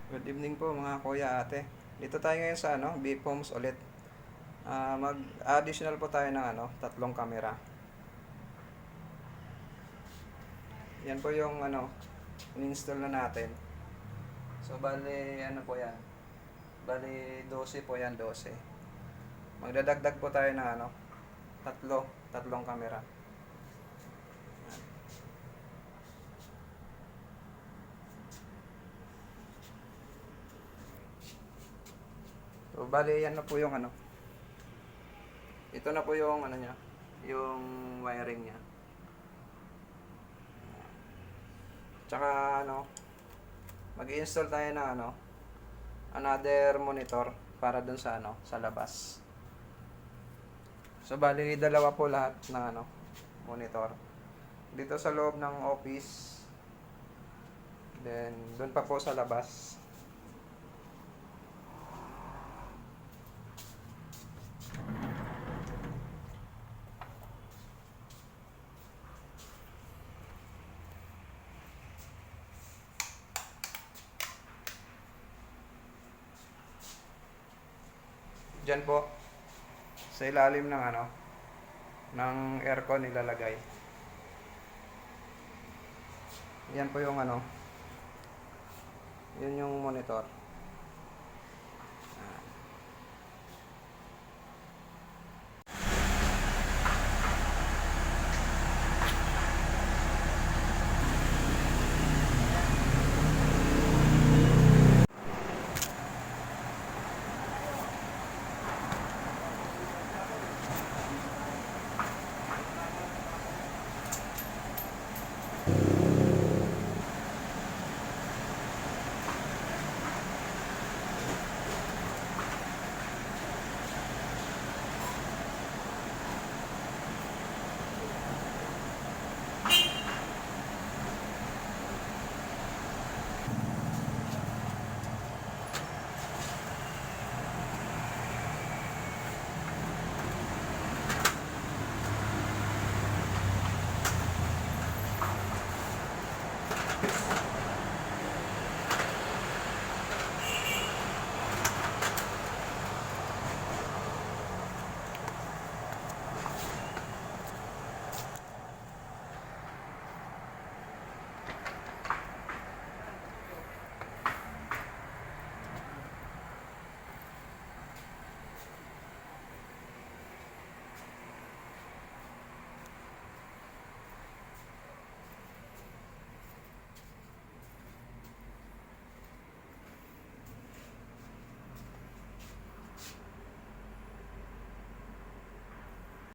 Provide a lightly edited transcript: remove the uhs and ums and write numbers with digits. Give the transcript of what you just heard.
Good evening po mga kuya, ate. Dito tayo ngayon sa Beef Homes ulit. Mag-additional po tayo ng tatlong camera. Yan po yung in-install na natin. So bali po yan. Bali 12 po yan, 12. Magdadagdag po tayo ng tatlong camera. So bali yan na po yung ito na po yung niya, yung wiring niya. Tsaka mag-i-install tayo ng another monitor para dun sa sa labas. So bali dalawa po lahat ng monitor. Dito sa loob ng office. Then dun pa po sa labas. Diyan po sa ilalim ng ng aircon nilalagay. Yan po yung yun yung monitor.